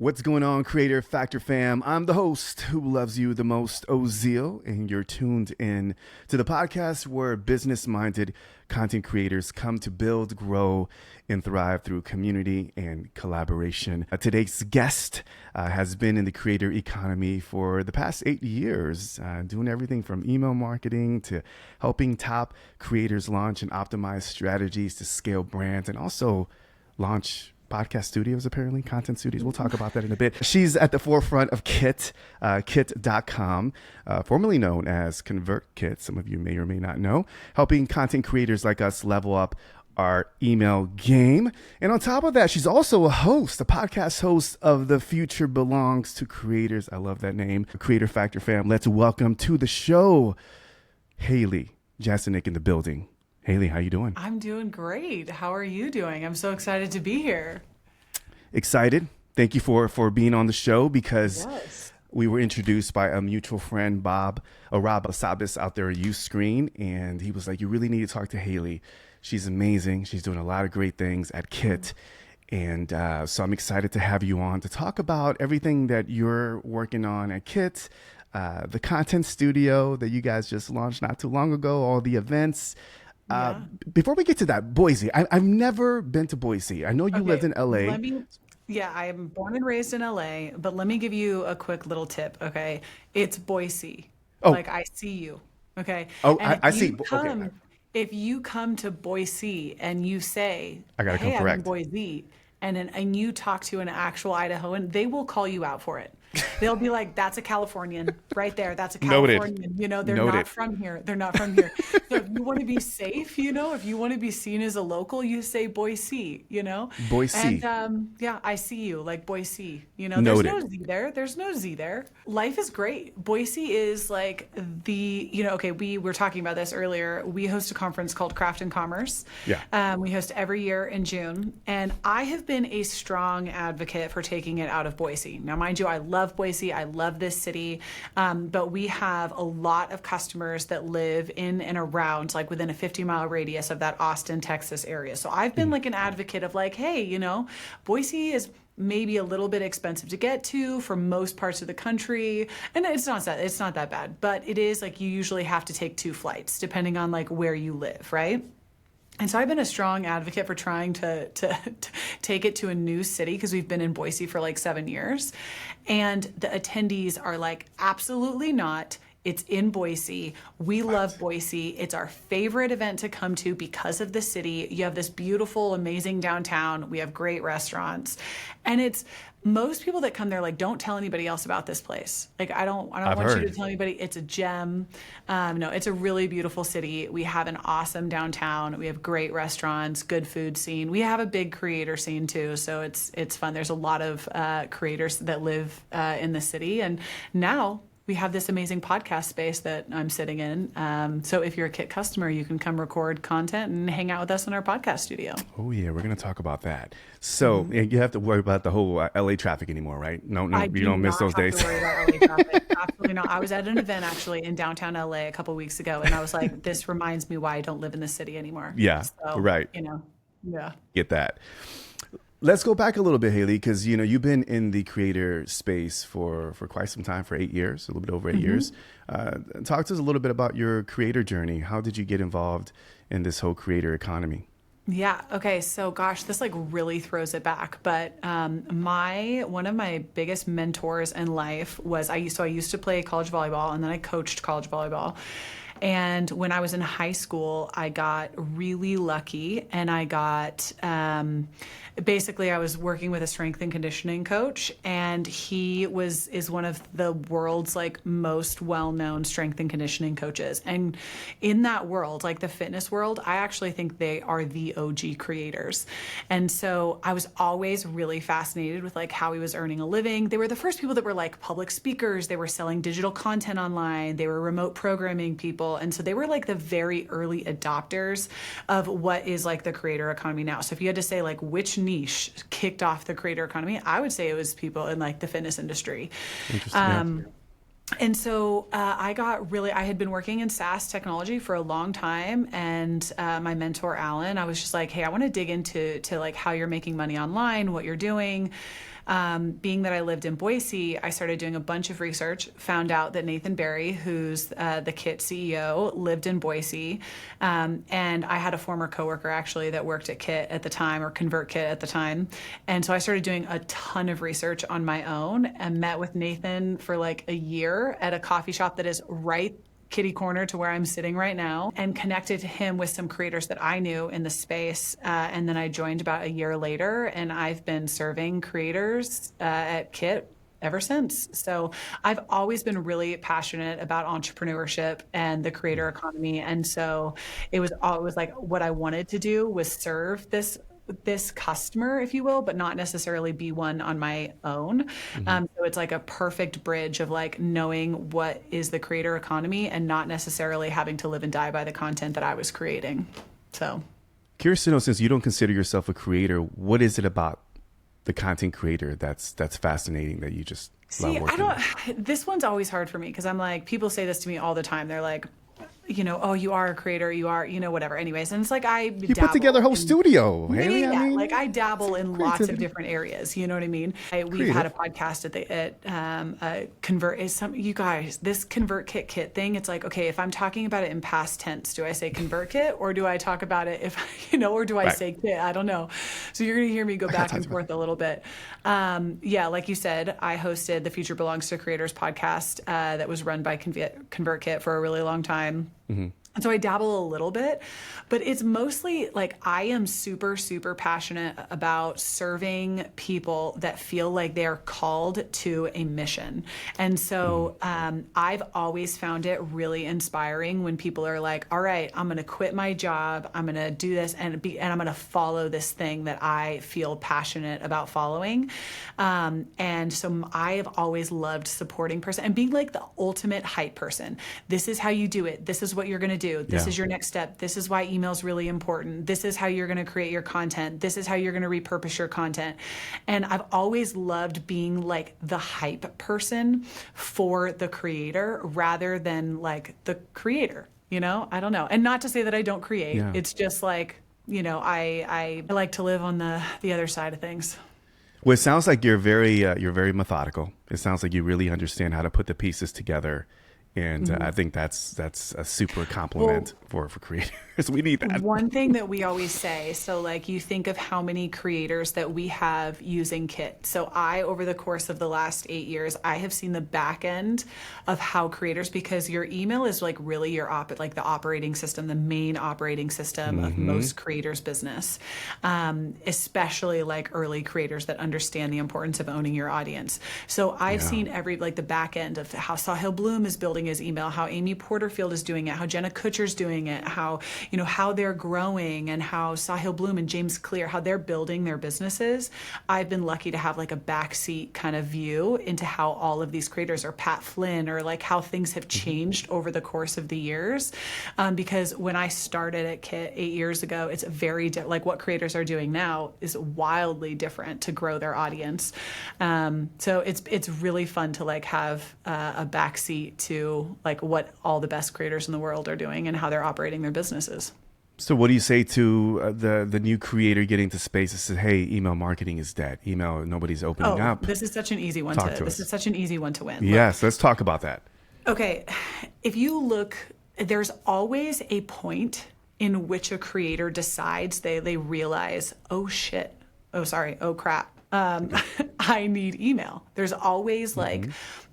What's going on, Creator Factor fam? I'm the host who loves you the most, Ozeal, and you're tuned in to the podcast where business-minded content creators come to build, grow, and thrive through community and collaboration. Today's guest has been in the creator economy for the past 8 years, doing everything from email marketing to helping top creators launch and optimize strategies to scale brands and also launch podcast studios, apparently, content studios. We'll talk about that in a bit. She's at the forefront of Kit, kit.com, formerly known as ConvertKit. Some of you may or may not know, helping content creators like us level up our email game. And on top of that, she's also a podcast host of The Future Belongs to Creators. I love that name. Creator Factor fam, let's welcome to the show, Haley Janicek in the building. Haley, how you doing? I'm doing great. How are you doing? I'm so excited to be here. Excited. Thank you for being on the show because we were introduced by a mutual friend, Rob Sabis out there at Uscreen, and he was like, you really need to talk to Haley. She's amazing. She's doing a lot of great things at Kit. And so I'm excited to have you on to talk about everything that you're working on at Kit, the content studio that you guys just launched not too long ago, all the events. Before we get to that, Boise, I've never been to Boise. I know you lived in LA. I am born and raised in LA, but let me give you a quick little tip, okay? It's Boise. Oh. Like, I see you, okay? Oh, and I see. Okay. If you come to Boise and you say, I gotta hey, come correct. I'm in Boise, and you talk to an actual Idahoan, they will call you out for it. They'll be like, that's a Californian right there. That's a Californian. Noted. You know, they're Noted. not from here. They're not from here. So if you want to be safe, you know, if you want to be seen as a local, you say Boise, you know? Boise. And I see you, like Boise. You know, Noted. there's no Z there. There's no Z there. Life is great. Boise is like we were talking about this earlier. We host a conference called Craft and Commerce. Yeah. We host every year in June. And I have been a strong advocate for taking it out of Boise. Now, mind you, I love Boise. I love this city. But we have a lot of customers that live in and around, like within a 50-mile radius of that Austin, Texas area. So I've been like an advocate of like, hey, you know, Boise is maybe a little bit expensive to get to for most parts of the country. And it's not that bad, but it is like you usually have to take 2 flights depending on like where you live, right? And so I've been a strong advocate for trying to take it to a new city because we've been in Boise for like 7 years. And the attendees are like, absolutely not. It's in Boise. We love Boise. It's our favorite event to come to because of the city. You have this beautiful, amazing downtown. We have great restaurants. And it's most people that come there like, don't tell anybody else about this place. Like, I don't want you to tell anybody. It's a gem. No, it's a really beautiful city. We have an awesome downtown. We have great restaurants, good food scene. We have a big creator scene too. So it's fun. There's a lot of creators that live in the city. And now we have this amazing podcast space that I'm sitting in. So if you're a Kit customer, you can come record content and hang out with us in our podcast studio. Oh, yeah. We're going to talk about that. So you have to worry about the whole LA traffic anymore, right? No, you don't miss those days. I do not have to worry about LA traffic. Absolutely not. I was at an event actually in downtown LA a couple of weeks ago, and I was like, this reminds me why I don't live in the city anymore. Yeah, so, right. You know, yeah. Get that. Let's go back a little bit, Haley, because you know you've been in the creator space for quite some time, for 8 years, a little bit over 8 years. Talk to us a little bit about your creator journey. How did you get involved in this whole creator economy? Yeah. Okay. So gosh, this like really throws it back. But one of my biggest mentors in life was I used to play college volleyball, and then I coached college volleyball. And when I was in high school, I got really lucky, and I got basically I was working with a strength and conditioning coach, and he is one of the world's like most well-known strength and conditioning coaches. And in that world, like the fitness world, I actually think they are the OG creators. And so I was always really fascinated with like how he was earning a living. They were the first people that were like public speakers. They were selling digital content online. They were remote programming people. And so they were like the very early adopters of what is like the creator economy now. So if you had to say like which niche kicked off the creator economy, I would say it was people in like the fitness industry. Interesting. And so I had been working in SaaS technology for a long time. And my mentor, Alan, I was just like, hey, I want to dig into like how you're making money online, what you're doing. being that I lived in Boise, I started doing a bunch of research, found out that Nathan Barry, who's the Kit CEO, lived in Boise. And I had a former coworker actually that worked at Kit at the time, or ConvertKit at the time. And so I started doing a ton of research on my own and met with Nathan for like a year at a coffee shop that is right kitty corner to where I'm sitting right now, and connected him with some creators that I knew in the space. And then I joined about a year later, and I've been serving creators at Kit ever since. So I've always been really passionate about entrepreneurship and the creator economy. And so it was like what I wanted to do was serve this customer, if you will, but not necessarily be one on my own. So it's like a perfect bridge of like knowing what is the creator economy and not necessarily having to live and die by the content that I was creating. So Curious to know, since you don't consider yourself a creator, what is it about the content creator that's fascinating that you just love working with? This one's always hard for me because I'm like, people say this to me all the time. They're like, oh, you are a creator, you are, whatever. Anyways, and it's like you put together a whole studio, Haley. Yeah, I mean, like I dabble in lots of different areas. You know what I mean? We've had a podcast at Convert. You guys, this ConvertKit kit thing. It's like, okay, if I'm talking about it in past tense, do I say ConvertKit or do I talk about it or do I say kit? I don't know. So you're gonna hear me go back and forth a little bit. Yeah, like you said, I hosted the Future Belongs to Creators podcast that was run by ConvertKit for a really long time. And so I dabble a little bit, but it's mostly like I am super, super passionate about serving people that feel like they're called to a mission. And so I've always found it really inspiring when people are like, all right, I'm going to quit my job. I'm going to do this and I'm going to follow this thing that I feel passionate about following. And so I have always loved supporting person and being like the ultimate hype person. This is how you do it. This is what you're going to do. This is your next step. This is why email is really important. This is how you're going to create your content. This is how you're going to repurpose your content. And I've always loved being like the hype person for the creator rather than like the creator, I don't know. And not to say that I don't create. Yeah. It's just like, I like to live on the other side of things. Well, it sounds like you're very methodical. It sounds like you really understand how to put the pieces together. And I think that's a super compliment for creators. We need that. One thing that we always say, so like you think of how many creators that we have using Kit. So over the course of the last 8 years, I have seen the back end of how creators, because your email is like really like the operating system, the main operating system of most creators' business, especially like early creators that understand the importance of owning your audience. So I've seen the back end of how Sahil Bloom is building his email, how Amy Porterfield is doing it, how Jenna Kutcher's doing it, how they're growing, and how Sahil Bloom and James Clear, how they're building their businesses. I've been lucky to have like a backseat kind of view into how all of these creators, or Pat Flynn, or like how things have changed over the course of the years. Because when I started at Kit 8 years ago, it's like what creators are doing now is wildly different to grow their audience. So it's really fun to like have a backseat to like what all the best creators in the world are doing and how they're operating their businesses. So what do you say to the new creator getting to space that says, hey, email marketing is dead. Email, nobody's opening up. This is such an easy one this is such an easy one to win. Yes, let's talk about that. Okay. If you look, there's always a point in which a creator decides they realize, oh crap. I need email. There's always like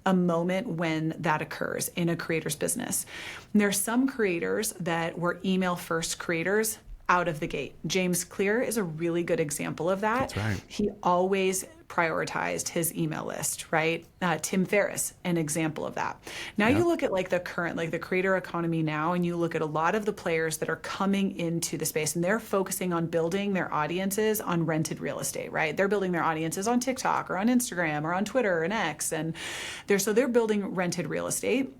a moment when that occurs in a creator's business. And there's some creators that were email first creators out of the gate. James Clear is a really good example of that. That's right. He always prioritized his email list, right? Tim Ferriss, an example of that. Now you look at like the current, like the creator economy now, and you look at a lot of the players that are coming into the space and they're focusing on building their audiences on rented real estate, right? They're building their audiences on TikTok or on Instagram or on Twitter and X. And they're building rented real estate.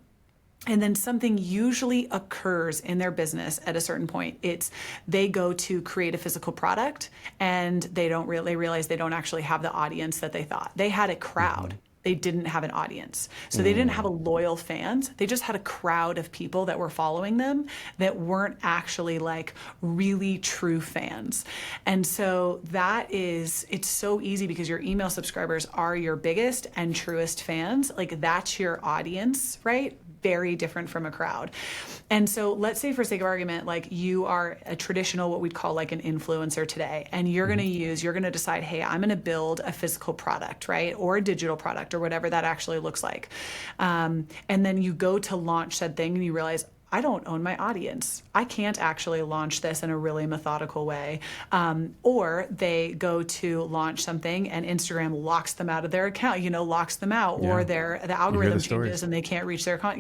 And then something usually occurs in their business at a certain point. They go to create a physical product and they realize they don't actually have the audience that they thought. They had a crowd. they didn't have an audience. So they didn't have a loyal fans. They just had a crowd of people that were following them that weren't actually like really true fans. And so it's so easy because your email subscribers are your biggest and truest fans. Like that's your audience, right? Very different from a crowd. And so let's say for sake of argument, like you are a traditional, what we'd call like an influencer today, and you're going to decide, hey, I'm going to build a physical product, right? Or a digital product or whatever that actually looks like. And then you go to launch said thing and you realize, I don't own my audience. I can't actually launch this in a really methodical way. Or they go to launch something and Instagram locks them out of their account, locks them out, or the algorithm changes and they can't reach their account,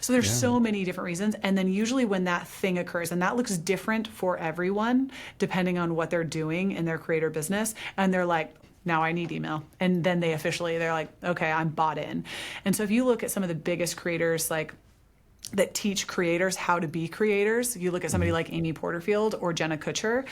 So there's so many different reasons. And then usually when that thing occurs, and that looks different for everyone, depending on what they're doing in their creator business, and they're like, now I need email. And then they're like, okay, I'm bought in. And so if you look at some of the biggest creators, like that teach creators how to be creators. You look at somebody like Amy Porterfield or Jenna Kutcher,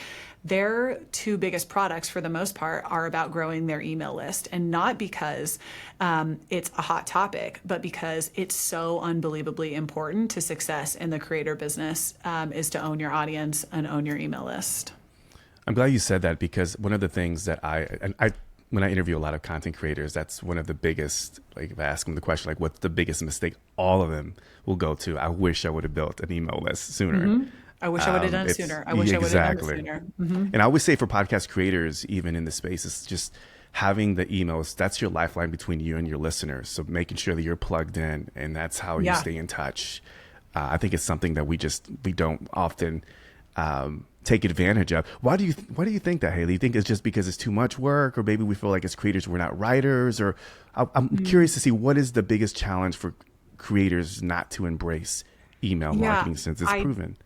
their two biggest products for the most part are about growing their email list. And not because it's a hot topic, but because it's so unbelievably important to success in the creator business is to own your audience and own your email list. I'm glad you said that, because one of the things that when I interview a lot of content creators, that's one of the biggest, like if I ask them the question, like what's the biggest mistake, all of them will go to, I wish I would have built an email list sooner. I wish I would have done it sooner. I wish I would have done it sooner. And I always say for podcast creators, even in the space, it's just having the emails, that's your lifeline between you and your listeners. So making sure that you're plugged in, and that's how you stay in touch. I think it's something that we don't often take advantage of. Why do you think that, Haley? You think it's just because it's too much work, or maybe we feel like as creators we're not writers? Or I'm curious to see, what is the biggest challenge for creators not to embrace email marketing since it's proven?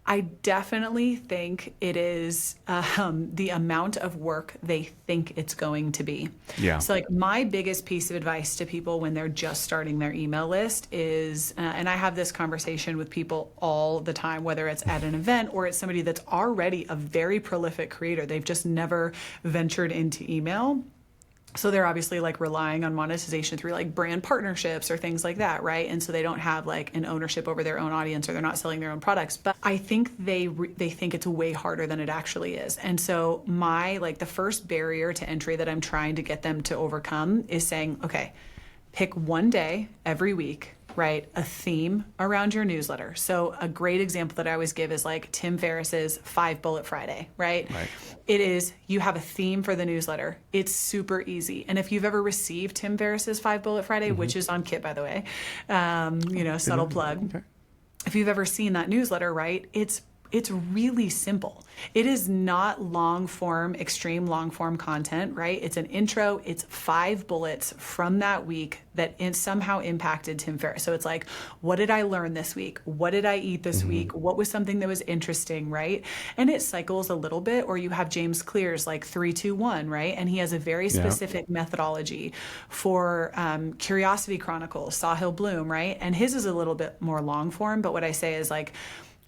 I definitely think it is the amount of work they think it's going to be. Yeah. So like my biggest piece of advice to people when they're just starting their email list is, and I have this conversation with people all the time, whether it's at an event or it's somebody that's already a very prolific creator. They've just never ventured into email. So they're obviously like relying on monetization through like brand partnerships or things like that, right? And so they don't have like an ownership over their own audience, or they're not selling their own products. But I think they think it's way harder than it actually is. And so the first barrier to entry that I'm trying to get them to overcome is saying, okay, pick one day every week, right? A theme around your newsletter. So a great example that I always give is like Tim Ferriss's 5 Bullet Friday, right? It is, you have a theme for the newsletter. It's super easy. And if you've ever received Tim Ferriss's 5 Bullet Friday, which is on Kit, by the way, subtle plug. Okay. If you've ever seen that newsletter, right? It's really simple. It is not extreme long form content, right? It's an intro. It's 5 bullets from that week that somehow impacted Tim Ferriss. So it's like, what did I learn this week? What did I eat this week? What was something that was interesting, right? And it cycles a little bit. Or you have James Clear's like 3-2-1, right? And he has a very specific methodology for Curiosity Chronicles, Sahil Bloom, right? And his is a little bit more long form. But what I say is like,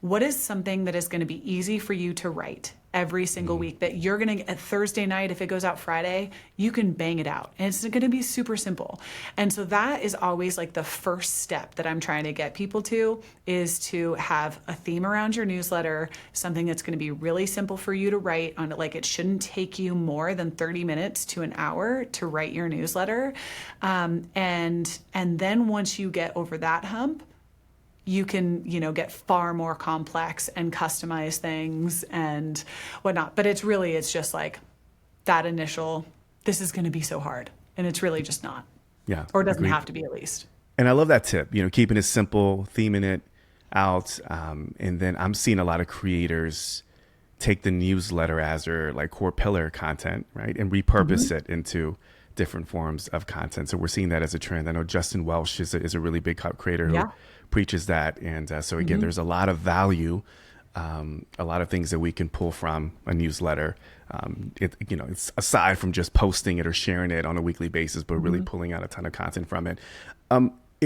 what is something that is going to be easy for you to write every single week that you're going to, at Thursday night, if it goes out Friday, you can bang it out. And it's going to be super simple. And so that is always like the first step that I'm trying to get people to, is to have a theme around your newsletter, something that's going to be really simple for you to write on it. Like it shouldn't take you more than 30 minutes to an hour to write your newsletter. And then once you get over that hump, you can, get far more complex and customize things and whatnot. But it's just like that initial, this is going to be so hard. And it's really just not. Yeah. Or it doesn't have to be, at least. And I love that tip, keeping it simple, theming it out. And then I'm seeing a lot of creators take the newsletter as their like core pillar content, right? And repurpose it into different forms of content. So we're seeing that as a trend. I know Justin Welsh is a really big creator who preaches that. And so again, there's a lot of value, a lot of things that we can pull from a newsletter. It's aside from just posting it or sharing it on a weekly basis, but really pulling out a ton of content from it.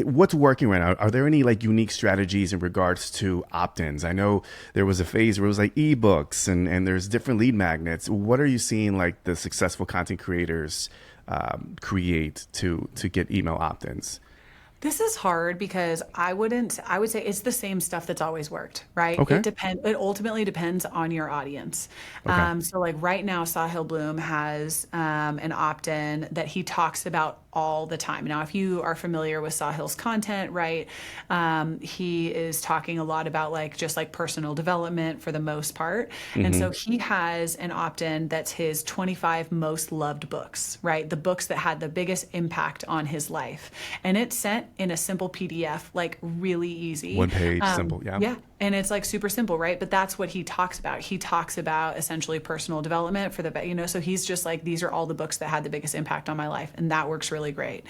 What's working right now? Are there any like unique strategies in regards to opt-ins? I know there was a phase where it was like ebooks and there's different lead magnets. What are you seeing like the successful content creators create to get email opt-ins? This is hard because I would say it's the same stuff that's always worked, right? Okay. It ultimately depends on your audience. Okay. So like right now, Sahil Bloom has an opt-in that he talks about all the time. Now, if you are familiar with Sahil's content, right, he is talking a lot about like just like personal development for the most part. And so he has an opt-in that's his 25 most loved books, right? The books that had the biggest impact on his life. And it's sent in a simple PDF, like really easy. One page, simple. Yeah. Yeah. And it's like super simple, right? But that's what he talks about. He talks about essentially personal development for the, so he's just like, these are all the books that had the biggest impact on my life. And that works really great.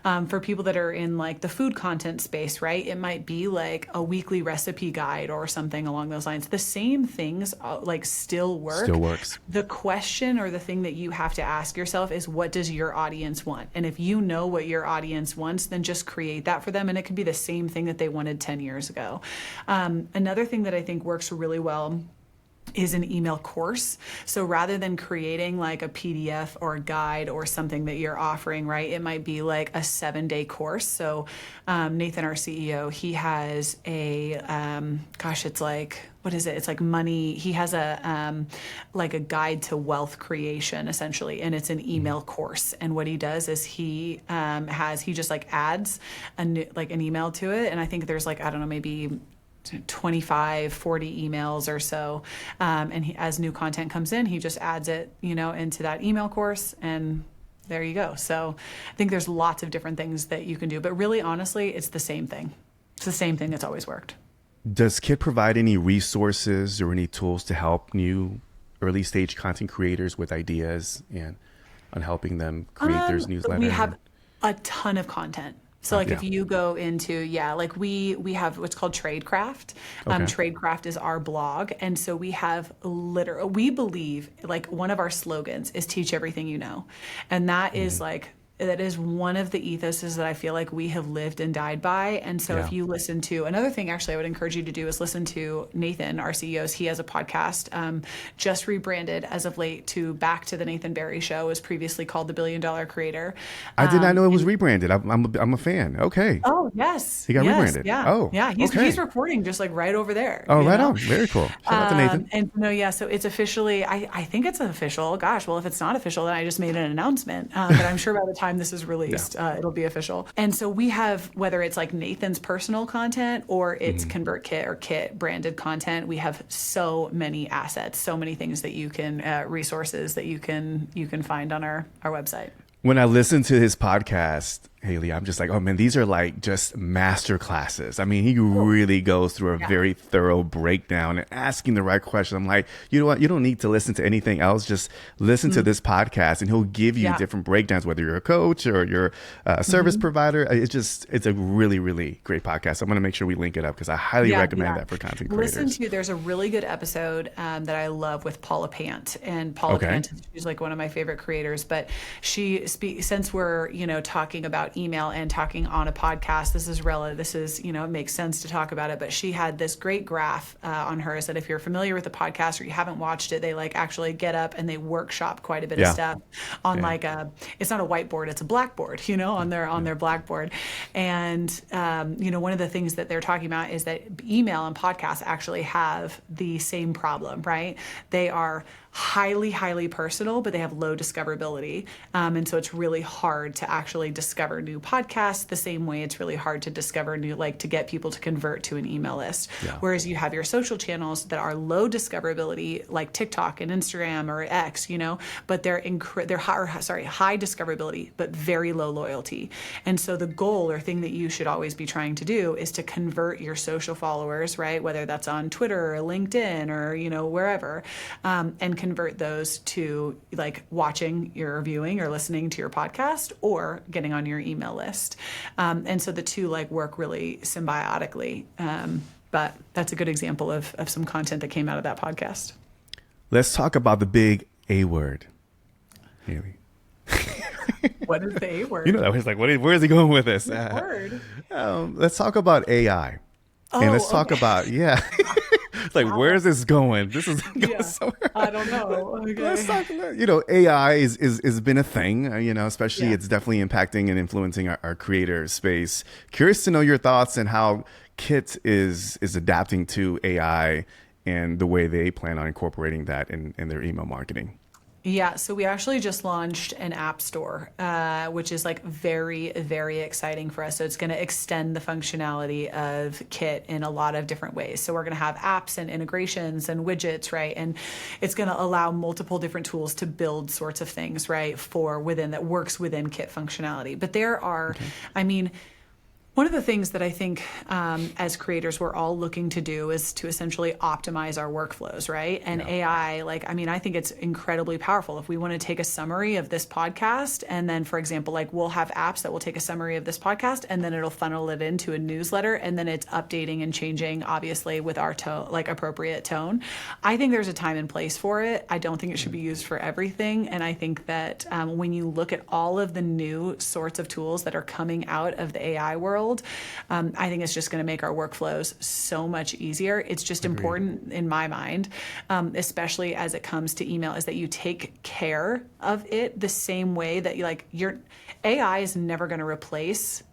For people that are in like the food content space, right? It might be like a weekly recipe guide or something along those lines. The same things like still work. Still works. The question or the thing that you have to ask yourself is, what does your audience want? And if you know what your audience wants, then just create that for them. And it could be the same thing that they wanted 10 years ago. Another thing that I think works really well is an email course. So rather than creating like a PDF or a guide or something that you're offering, right, it might be like a 7-day course. So Nathan, our CEO, he has a, it's like, what is it? It's like money. He has a like a guide to wealth creation essentially, and it's an email course. And what he does is he just like adds an email to it. And I think there's like, I don't know, maybe 25, 40 emails or so. And as new content comes in, he just adds it, into that email course, and there you go. So I think there's lots of different things that you can do, but really, honestly, it's the same thing. It's the same thing that's always worked. Does Kit provide any resources or any tools to help new early stage content creators with ideas and on helping them create their newsletter? We have a ton of content. So if you go into, we have what's called Tradecraft. Okay. Tradecraft is our blog. And so we have we believe like one of our slogans is teach everything you know. And that is like, that is one of the ethoses that I feel like we have lived and died by. And so if you listen to, another thing actually I would encourage you to do is listen to Nathan, our CEO. He has a podcast, just rebranded as of late to Back to the Nathan Barry Show. It was previously called The $1 Billion Creator. I did not know it was rebranded. I'm a fan. Okay. Oh, yes. He got rebranded. Yeah. Oh, yeah. He's recording just like right over there. Oh, right on. Very cool. Shout out to Nathan. And so it's officially, I think it's official. Gosh, well, if it's not official, then I just made an announcement. But I'm sure by the time this is released, it'll be official. And so we have, whether it's like Nathan's personal content or it's ConvertKit or Kit branded content, we have so many assets, so many things that you can, resources that you can find on our website. When I listen to his podcast, Haley, I'm just like, oh man, these are like just master classes. I mean, he really goes through a very thorough breakdown and asking the right question. I'm like, you know what? You don't need to listen to anything else. Just listen to this podcast and he'll give you different breakdowns, whether you're a coach or you're a service provider. It's a really, really great podcast. I'm going to make sure we link it up because I highly recommend that for content creators. There's a really good episode that I love with Paula Pant. And Paula Pant, she's like one of my favorite creators, but since we're, talking about email and talking on a podcast, this is it makes sense to talk about it, but she had this great graph on hers that if you're familiar with the podcast or you haven't watched it, they like actually get up and they workshop quite a bit of stuff on it's not a whiteboard, it's a blackboard, on their blackboard. And, one of the things that they're talking about is that email and podcasts actually have the same problem, right? They are highly, highly personal, but they have low discoverability. And so it's really hard to actually discover new podcasts the same way it's really hard to discover to get people to convert to an email list. Yeah. Whereas you have your social channels that are low discoverability, like TikTok and Instagram or X, but they're high discoverability, but very low loyalty. And so the goal or thing that you should always be trying to do is to convert your social followers, right? Whether that's on Twitter or LinkedIn or, wherever, and convert those to like watching your viewing or listening to your podcast or getting on your email list. And so the two work really symbiotically. But that's a good example of some content that came out of that podcast. Let's talk about the big A word, Haley. What is the A word? That was like, where is he going with this? Word. Let's talk about AI. And let's talk about, like, where is this going? This is going Yeah. somewhere. I don't know. Let's Okay. talk about, AI is been a thing, especially Yeah. it's definitely impacting and influencing our creator space. Curious to know your thoughts and how Kit is adapting to AI and the way they plan on incorporating that in their email marketing. Yeah, so we actually just launched an app store, which is like very, very exciting for us. So it's going to extend the functionality of Kit in a lot of different ways. So we're going to have apps and integrations and widgets, right? And it's going to allow multiple different tools to build sorts of things, right? For within that works within Kit functionality. But there are, I mean, one of the things that I think as creators we're all looking to do is to essentially optimize our workflows, right? And AI, I think it's incredibly powerful. If we want to take a summary of this podcast, and then, for example, like we'll have apps that will take a summary of this podcast, and then it'll funnel it into a newsletter, and then it's updating and changing, obviously, with our tone, like appropriate tone. I think there's a time and place for it. I don't think it should be used for everything. And I think that when you look at all of the new sorts of tools that are coming out of the AI world, I think it's just going to make our workflows so much easier. It's just important in my mind, especially as it comes to email, is that you take care of it the same way that your AI is never going to replace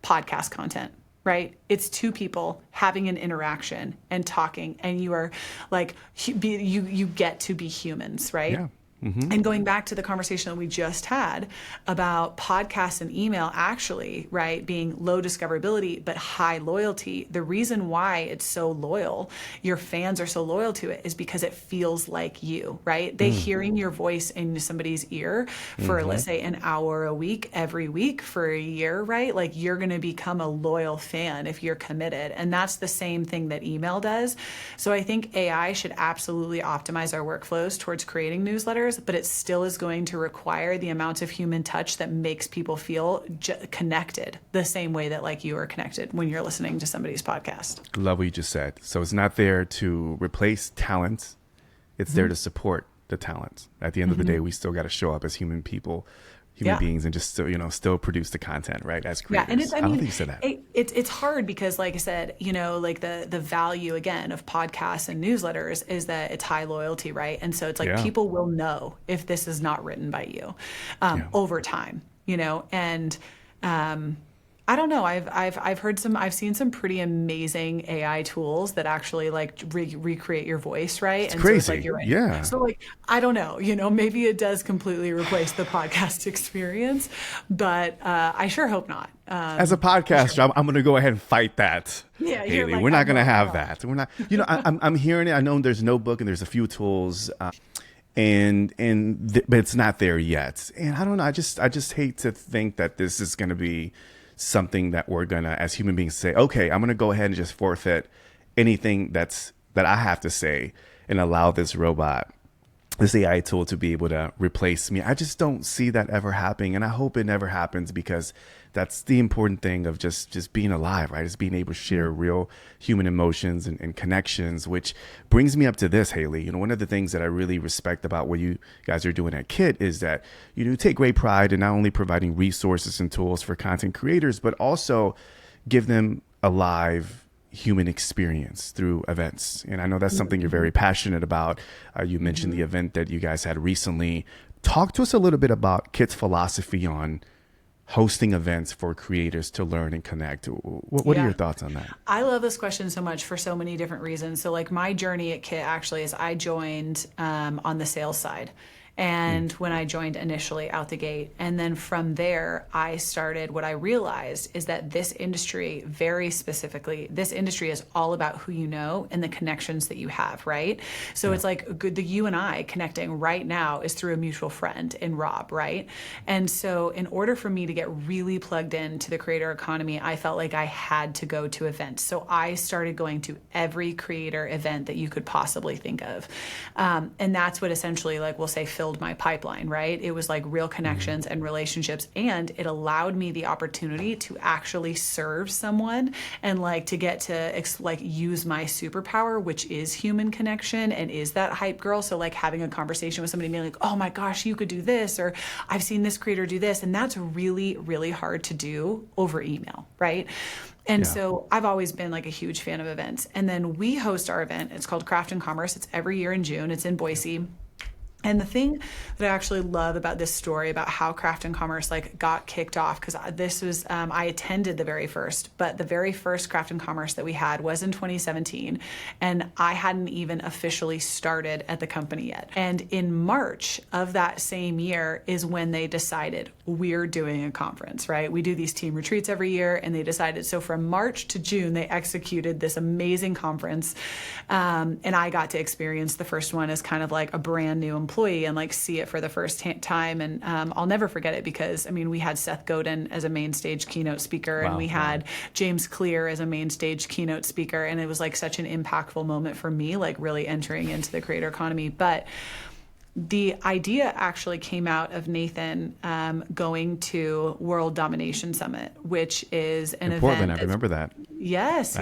podcast content. Right? It's two people having an interaction and talking, and you are like, you get to be humans, right? Yeah. Mm-hmm. And going back to the conversation that we just had about podcasts and email actually, right, being low discoverability, but high loyalty, the reason why it's so loyal, your fans are so loyal to it, is because it feels like you, right? They hearing your voice in somebody's ear for, let's say, an hour a week, every week for a year, right? Like you're going to become a loyal fan if you're committed. And that's the same thing that email does. So I think AI should absolutely optimize our workflows towards creating newsletters, but it still is going to require the amount of human touch that makes people feel connected the same way that like you are connected when you're listening to somebody's podcast. Love what you just said. So it's not there to replace talent. It's there to support the talent. At the end of the day, we still got to show up as human beings, and just still produce the content, right? As creators. Yeah, and it's, I love that you said that. It's hard because, like I said, like the value again of podcasts and newsletters is that it's high loyalty, right? And so it's like people will know if this is not written by you over time, and I don't know. I've seen some pretty amazing AI tools that actually like recreate your voice, right? It's and crazy. So it's like you're right. Yeah. So like I don't know. Maybe it does completely replace the podcast experience, but I sure hope not. As a podcaster, I'm going to go ahead and fight that. Yeah, Haley, we're not going to have that. We're not. I'm hearing it. I know there's Notebook and there's a few tools. But it's not there yet. And I don't know. I just hate to think that this is going to be something that we're gonna, as human beings, say, okay, I'm gonna go ahead and just forfeit anything that I have to say and allow this robot, this AI tool, to be able to replace me. I just don't see that ever happening, and I hope it never happens, because that's the important thing of just being alive, right? Is being able to share real human emotions and connections, which brings me up to this, Haley. One of the things that I really respect about what you guys are doing at Kit is that you take great pride in not only providing resources and tools for content creators, but also give them a live human experience through events. And I know that's something you're very passionate about. You mentioned the event that you guys had recently. Talk to us a little bit about Kit's philosophy on hosting events for creators to learn and connect. What are your thoughts on that? I love this question so much for so many different reasons. So like my journey at Kit actually is I joined on the sales side. And when I joined initially out the gate, and then from there, I started, what I realized is that this industry, very specifically, this industry is all about who you know and the connections that you have, right? So it's like the you and I connecting right now is through a mutual friend in Rob, right? And so in order for me to get really plugged into the creator economy, I felt like I had to go to events. So I started going to every creator event that you could possibly think of. And that's what essentially, like we'll say, filled build my pipeline, right? It was like real connections and relationships. And it allowed me the opportunity to actually serve someone and like to get to like use my superpower, which is human connection and is that hype girl. So like having a conversation with somebody and being like, oh my gosh, you could do this, or I've seen this creator do this. And that's really, really hard to do over email, right? And so I've always been like a huge fan of events. And then we host our event. It's called Craft and Commerce. It's every year in June. It's in Boise. And the thing that I actually love about this story about how Craft and Commerce like got kicked off, because this was, I attended the very first, but the very first Craft and Commerce that we had was in 2017. And I hadn't even officially started at the company yet. And in March of that same year is when they decided we're doing a conference, right? We do these team retreats every year, and they decided. So from March to June, they executed this amazing conference. And I got to experience the first one as kind of like a brand new employee and like see it for the first time. And I'll never forget it because, I mean, we had Seth Godin as a main stage keynote speaker, and we had James Clear as a main stage keynote speaker. And it was like such an impactful moment for me, like really entering into the creator economy. But the idea actually came out of Nathan going to World Domination Summit, which is an event. Portland, I remember that. Yes.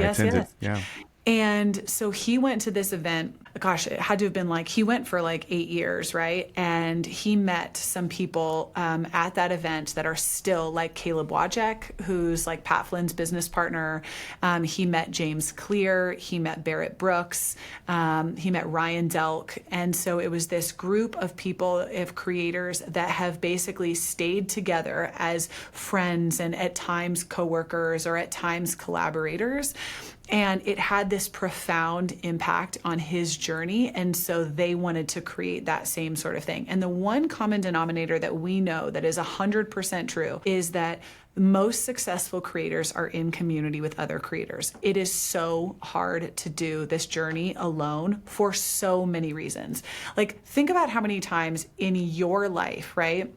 Yeah. And so he went to this event. Gosh, it had to have been like, he went for like 8 years, right? And he met some people at that event that are still like Caleb Wojcik, who's like Pat Flynn's business partner. He met James Clear. He met Barrett Brooks. He met Ryan Delk. And so it was this group of people, of creators that have basically stayed together as friends and at times coworkers or at times collaborators. And it had this profound impact on his journey. And so they wanted to create that same sort of thing. And the one common denominator that we know that is 100% true is that most successful creators are in community with other creators. It is so hard to do this journey alone for so many reasons. Like, think about how many times in your life, right,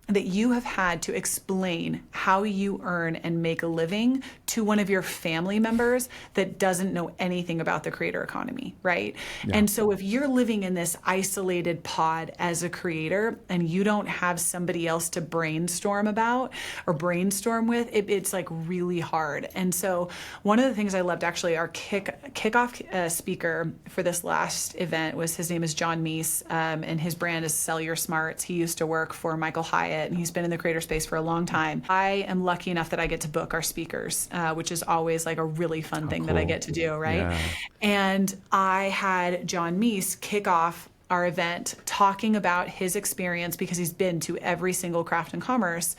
that you have had to explain how you earn and make a living to one of your family members that doesn't know anything about the creator economy, right? Yeah. And so if you're living in this isolated pod as a creator and you don't have somebody else to brainstorm about or brainstorm with, it's like really hard. And so one of the things I loved, actually, our kickoff speaker for this last event was, his name is John Meese, and his brand is Sell Your Smarts. He used to work for Michael Hyatt, and he's been in the creator space for a long time. I am lucky enough that I get to book our speakers, which is always like a really fun thing that I get to do, right? Yeah. And I had John Meese kick off our event talking about his experience, because he's been to every single Craft and Commerce,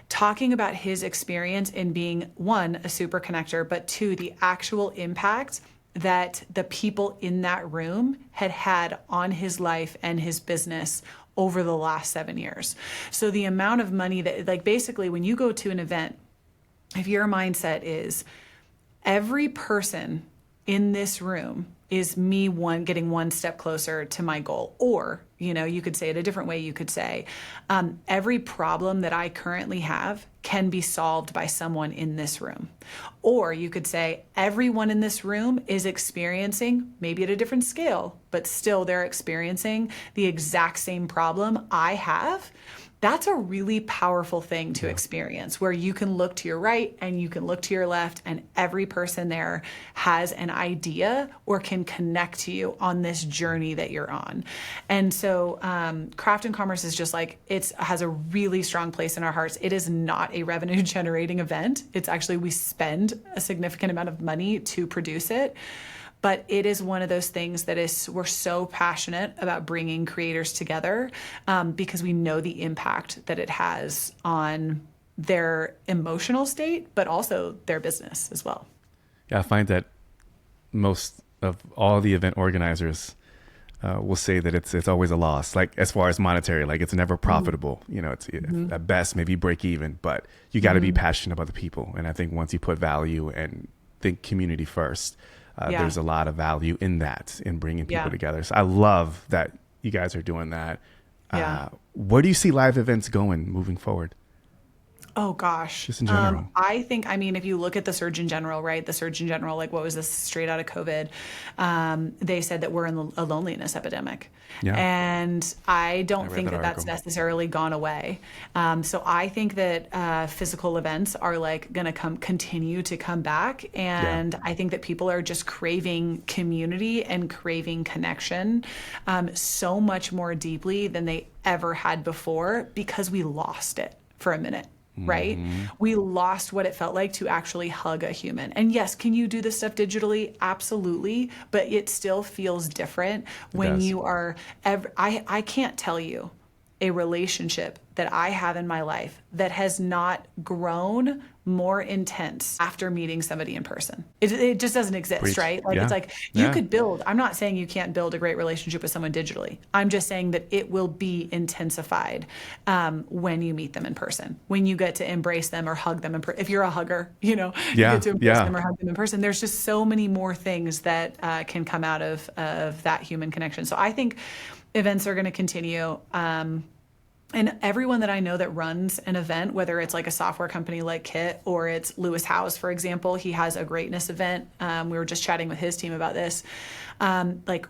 talking about his experience in being, one, a super connector, but two, the actual impact that the people in that room had on his life and his business over the last 7 years. So the amount of money that, like, basically when you go to an event, if your mindset is every person in this room is me getting one step closer to my goal, or, you know, you could say it a different way. You could say every problem that I currently have can be solved by someone in this room. Or you could say everyone in this room is experiencing, maybe at a different scale, but still they're experiencing the exact same problem I have. That's a really powerful thing to experience, where you can look to your right and you can look to your left, and every person there has an idea or can connect to you on this journey that you're on. And so Craft and Commerce is just like, it has a really strong place in our hearts. It is not a revenue generating event. It's actually, we spend a significant amount of money to produce it. But it is one of those things that we're so passionate about bringing creators together because we know the impact that it has on their emotional state, but also their business as well. Yeah, I find that most of all the event organizers will say that it's always a loss, like as far as monetary, like it's never profitable. You know, it's at best maybe break even, but you got to be passionate about the people. And I think once you put value and think community first, there's a lot of value in that, in bringing people together. So I love that you guys are doing that. Where do you see live events going moving forward? Oh gosh. Just in general. I think, I mean, if you look at the Surgeon General, right? The Surgeon General, like what was this straight out of COVID? They said that we're in a loneliness epidemic. Yeah. And I don't read think that that that's article. necessarily gone away. So I think that physical events are like going to continue to come back. And I think that people are just craving community and craving connection so much more deeply than they ever had before because we lost it for a minute. Right? We lost what it felt like to actually hug a human. And yes, can you do this stuff digitally? Absolutely. But it still feels different when does. you are, I can't tell you a relationship that I have in my life that has not grown more intense after meeting somebody in person. It just doesn't exist, Preach. right? Like Yeah. it's like you Yeah. could build, I'm not saying you can't build a great relationship with someone digitally. I'm just saying that it will be intensified when you meet them in person, when you get to embrace them or hug them. If you're a hugger, you know, you Yeah. get to embrace Yeah. them or hug them in person. There's just so many more things that can come out of that human connection. So I think events are going to continue. And everyone that I know that runs an event, whether it's like a software company like Kit or it's Lewis Howes, for example, he has a greatness event. We were just chatting with his team about this. Like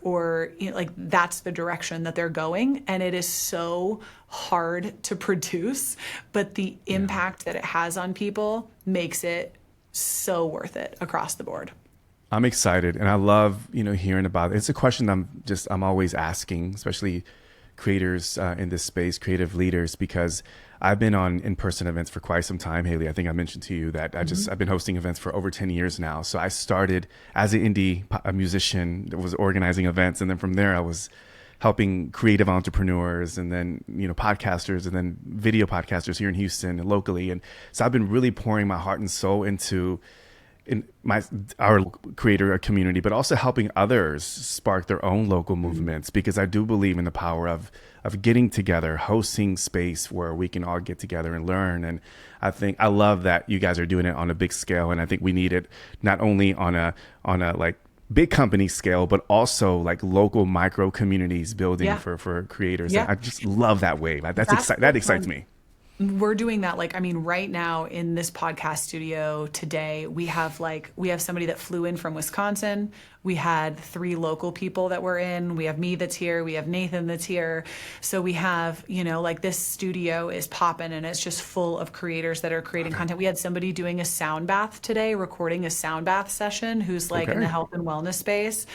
that's the direction that they're going. And it is so hard to produce, but the impact that it has on people makes it so worth it across the board. I'm excited, and I love hearing about it. It's a question I'm always asking, especially creators in this space, creative leaders, because I've been on in-person events for quite some time, Haley. I think I mentioned to you that I've been hosting events for over 10 years now. So I started as an indie musician that was organizing events, and then from there I was helping creative entrepreneurs and then podcasters and then video podcasters here in Houston and locally. And so I've been really pouring my heart and soul into our creator community, but also helping others spark their own local movements, because I do believe in the power of getting together, hosting space where we can all get together and learn. And I love that you guys are doing it on a big scale, and I think we need it not only on a like big company scale, but also like local micro communities building for creators. And I just love that wave. That excites me. We're doing that. Like, I mean, right now in this podcast studio today, we have somebody that flew in from Wisconsin. We had 3 local people that were in. We have me that's here. We have Nathan that's here. So we have, like this studio is popping and it's just full of creators that are creating content. We had somebody doing a sound bath today, recording a sound bath session who's like in the health and wellness space.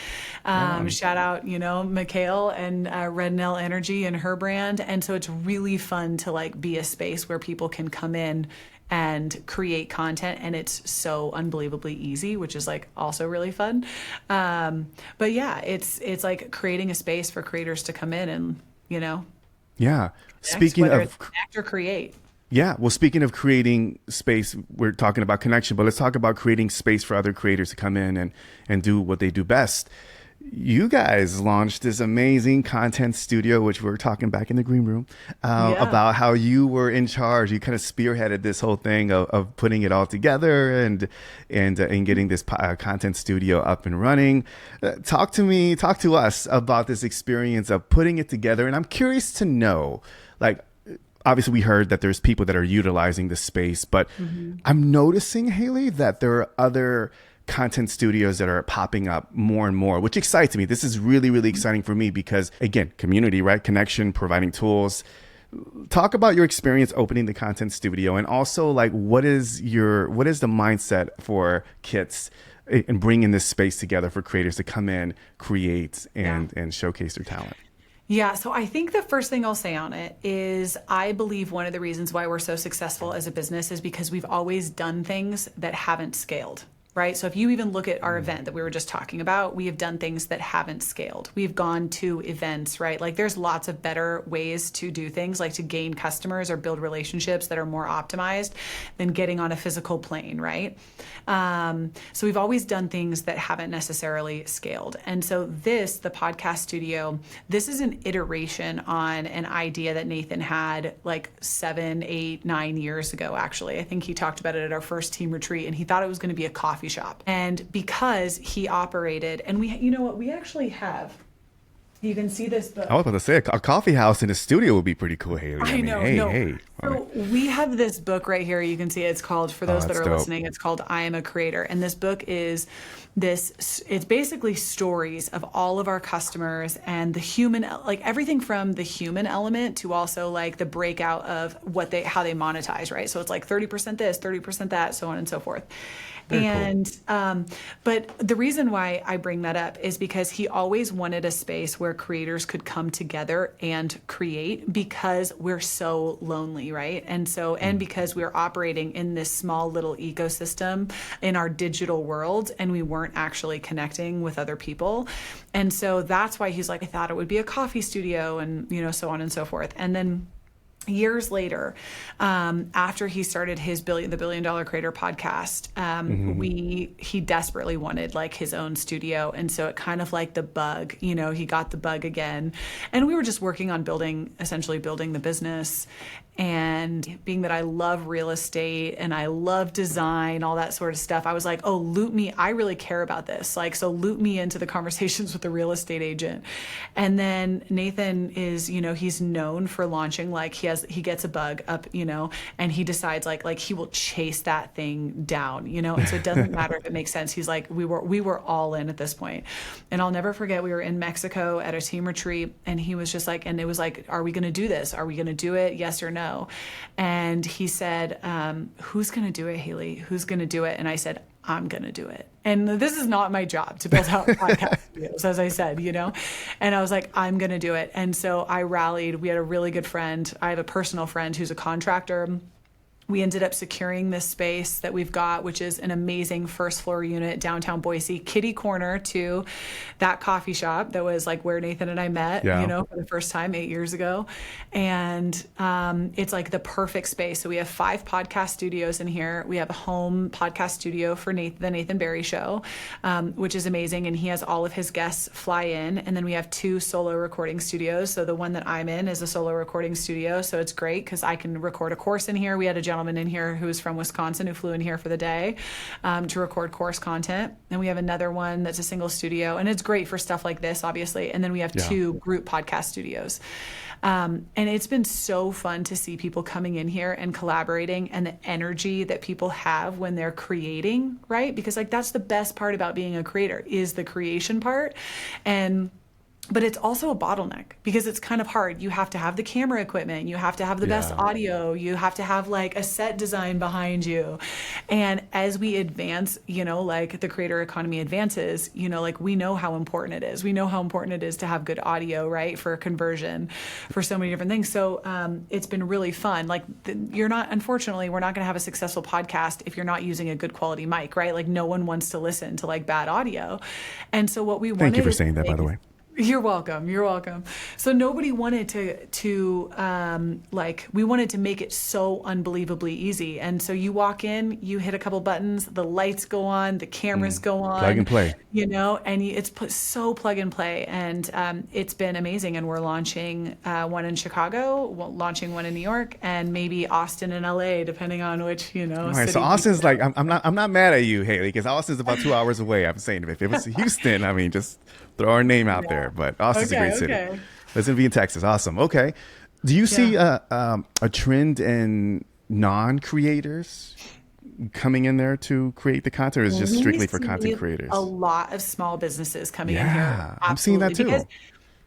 Shout out, Mikhail and Rednell Energy and her brand. And so it's really fun to like be a space where people can come in and create content, and it's so unbelievably easy, which is like also really fun. But yeah, it's like creating a space for creators to come in and Speaking of connect or create. Yeah. Well, speaking of creating space, we're talking about connection, but let's talk about creating space for other creators to come in and do what they do best. You guys launched this amazing content studio, which we were talking back in the green room about how you were in charge. You kind of spearheaded this whole thing of putting it all together and getting this content studio up and running. Talk to us about this experience of putting it together. And I'm curious to know, like, obviously we heard that there's people that are utilizing the space, but I'm noticing, Haley, that there are other content studios that are popping up more and more, which excites me. This is really, really exciting for me because, again, community, right? Connection, providing tools. Talk about your experience opening the content studio, and also like what is the mindset for Kits in bringing this space together for creators to come in, create, and showcase their talent. Yeah, so I think the first thing I'll say on it is I believe one of the reasons why we're so successful as a business is because we've always done things that haven't scaled. Right? So if you even look at our event that we were just talking about, we have done things that haven't scaled. We've gone to events, right? Like there's lots of better ways to do things, like to gain customers or build relationships that are more optimized than getting on a physical plane, right? So we've always done things that haven't necessarily scaled. And so the podcast studio, this is an iteration on an idea that Nathan had like 7, 8, 9 years ago, actually. I think he talked about it at our first team retreat, and he thought it was going to be a coffee shop. And because he operated, and we actually have, You can see this book. I was about to say a coffee house in the studio would be pretty cool, Haley. I know. Hey. So we have this book right here. You can see it's called, for those that are dope. listening, it's called I Am a Creator. And this book is it's basically stories of all of our customers and the human, like everything from the human element to also like the breakout of how they monetize, right? So it's like 30% this, 30% that, so on and so forth. Very cool. But the reason why I bring that up is because he always wanted a space where creators could come together and create, because we're so lonely, right? And because we're operating in this small little ecosystem in our digital world, and we weren't actually connecting with other people. And so that's why he's like, I thought it would be a coffee studio, and so on and so forth. And then years later, after he started the Billion Dollar Creator podcast, he desperately wanted like his own studio. And so it kind of like the bug, he got the bug again. And we were just working on essentially building the business. And being that I love real estate and I love design, all that sort of stuff, I was like, oh, loop me. I really care about this. Like, so loop me into the conversations with the real estate agent. And then Nathan is, he's known for launching, like he gets a bug up, and he decides like he will chase that thing down, and so it doesn't matter if it makes sense. He's like, we were all in at this point. And I'll never forget, we were in Mexico at a team retreat, and he was just like, and it was like, are we going to do this? Are we going to do it? Yes or no? And he said, who's going to do it, Haley? Who's going to do it? And I said, I'm going to do it. And this is not my job to build out podcast videos, as I said, and I was like, I'm going to do it. And so I rallied. We had a really good friend. I have a personal friend who's a contractor. We ended up securing this space that we've got, which is an amazing first floor unit, downtown Boise, kitty corner to that coffee shop that was like where Nathan and I met, for the first time 8 years ago. And it's like the perfect space. So we have 5 podcast studios in here. We have a home podcast studio for the Nathan Barry Show, which is amazing. And he has all of his guests fly in. And then we have 2 solo recording studios. So the one that I'm in is a solo recording studio. So it's great because I can record a course in here. We had a gentleman in here who's from Wisconsin who flew in here for the day to record course content. And we have another one that's a single studio, and it's great for stuff like this, obviously. And then we have 2 group podcast studios. And it's been so fun to see people coming in here and collaborating, and the energy that people have when they're creating, right? Because like that's the best part about being a creator, is the creation part. But it's also a bottleneck because it's kind of hard. You have to have the camera equipment. You have to have the best audio. You have to have like a set design behind you. And as we advance, like the creator economy advances, like we know how important it is. We know how important it is to have good audio, right? For conversion, for so many different things. So it's been really fun. Like unfortunately, we're not going to have a successful podcast if you're not using a good quality mic, right? Like no one wants to listen to like bad audio. And so what we wanted. Thank you for saying that, by the way. You're welcome. You're welcome. So nobody wanted to we wanted to make it so unbelievably easy. And so you walk in, you hit a couple buttons, the lights go on, the cameras go on. Plug and play. It's so plug and play. And it's been amazing. And we're launching one in Chicago, launching one in New York, and maybe Austin and LA, depending on which, All right, so Austin's like, I'm not mad at you, Haley, because Austin's about 2 hours away. I'm saying if it was Houston, I mean, just throw our name out there. But Austin's a great city. Let's be in Texas. Awesome. Okay. Do you see a trend in non-creators coming in there to create the content, or is it just strictly for content creators? A lot of small businesses coming in here. Yeah, I'm seeing that too.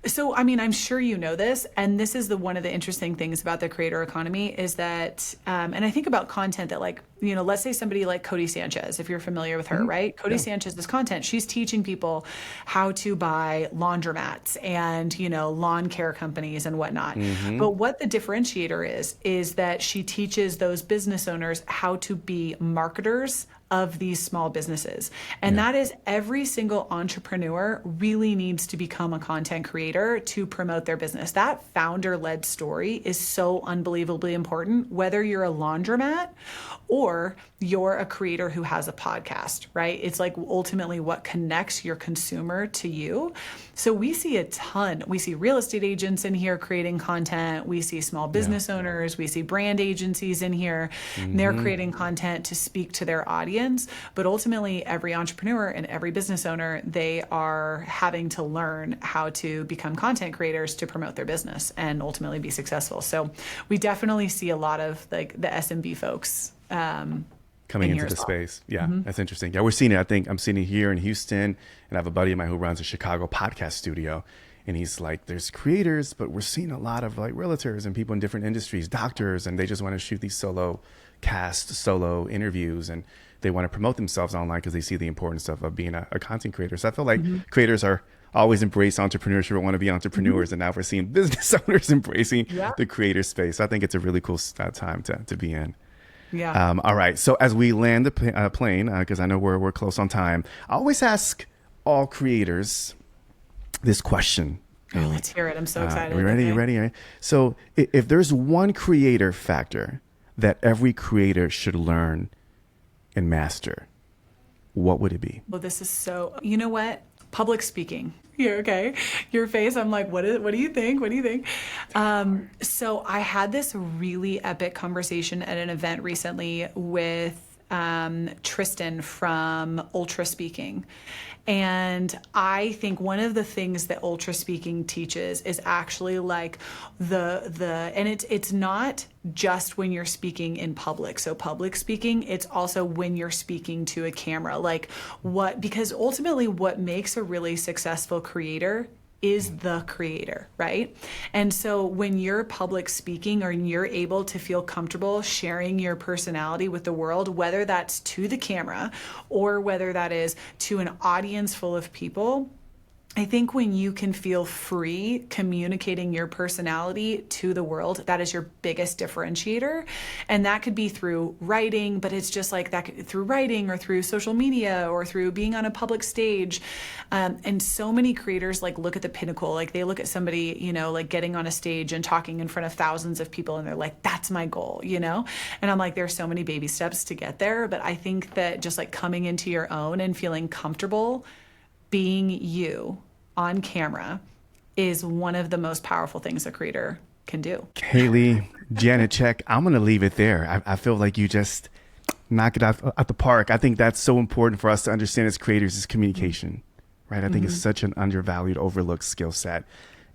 So, I mean, I'm sure you know this, and this is one of the interesting things about the creator economy is that, and I think about content that let's say somebody like Cody Sanchez, if you're familiar with her, right? Cody Sanchez's content, she's teaching people how to buy laundromats and, lawn care companies and whatnot. But what the differentiator is that she teaches those business owners how to be marketers of these small businesses. And that is, every single entrepreneur really needs to become a content creator to promote their business. That founder-led story is so unbelievably important, whether you're a laundromat or or you're a creator who has a podcast, right? It's like ultimately what connects your consumer to you. So we see a ton. We see real estate agents in here creating content. We see small business owners. We see brand agencies in here. And they're creating content to speak to their audience. But ultimately, every entrepreneur and every business owner, they are having to learn how to become content creators to promote their business and ultimately be successful. So we definitely see a lot of like the SMB folks coming into the space. Yeah, that's interesting. Yeah, we're seeing it. I think I'm seeing it here in Houston, and I have a buddy of mine who runs a Chicago podcast studio. And he's like, there's creators, but we're seeing a lot of like realtors and people in different industries, doctors, and they just want to shoot these solo interviews, and they want to promote themselves online because they see the importance of being a content creator. So I feel like creators are always embrace entrepreneurship or want to be entrepreneurs. And now we're seeing business owners embracing the creator space. So I think it's a really cool time to be in. Yeah. All right. So as we land the plane, because I know we're close on time, I always ask all creators this question. Oh, let's hear it. I'm so excited. Are you ready? Okay. You ready? So if there's one creator factor that every creator should learn and master, what would it be? Well, this is so, you know what? Public speaking. You're okay. Your face. I'm like, what do you think? What do you think? So I had this really epic conversation at an event recently with Tristan from Ultra Speaking. And I think one of the things that Ultra Speaking teaches is actually like and it's not just when you're speaking in public. So public speaking, it's also when you're speaking to a camera, because ultimately what makes a really successful creator is the creator, right? And so when you're public speaking or you're able to feel comfortable sharing your personality with the world, whether that's to the camera or whether that is to an audience full of people, I think when you can feel free communicating your personality to the world, that is your biggest differentiator. And that could be through writing, but it's just like that through writing or through social media or through being on a public stage. And so many creators like look at the pinnacle, like they look at somebody, like getting on a stage and talking in front of thousands of people and they're like, that's my goal, And I'm like, there's so many baby steps to get there. But I think that just like coming into your own and feeling comfortable being you on camera is one of the most powerful things a creator can do. Haley, Janicek, I'm going to leave it there. I feel like you just knock it out the park. I think that's so important for us to understand as creators is communication, right? I think it's such an undervalued, overlooked skill set.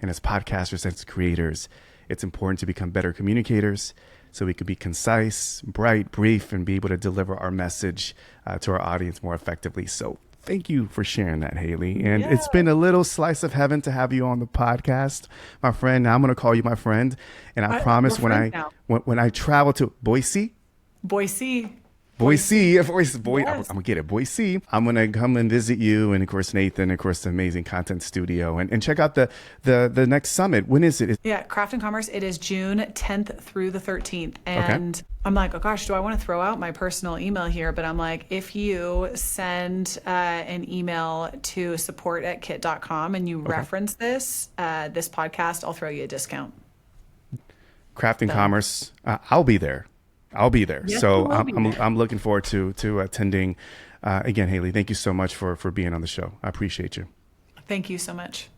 And as podcasters, as creators, it's important to become better communicators so we could be concise, bright, brief, and be able to deliver our message to our audience more effectively. So thank you for sharing that, Haley. And it's been a little slice of heaven to have you on the podcast, my friend. Now I'm going to call you my friend. And I promise when I travel to Boise, I'm going to get it. Boise. I'm going to come and visit you. And of course, Nathan, of course, the amazing content studio and check out the next summit. When is it? Yeah. Craft and Commerce. It is June 10th through the 13th. And I'm like, oh gosh, do I want to throw out my personal email here? But I'm like, if you send an email to support@kit.com and you reference this podcast, I'll throw you a discount. Craft and Commerce. I'll be there. Yes, so I'm looking forward to attending. Again, Haley, thank you so much for being on the show. I appreciate you. Thank you so much.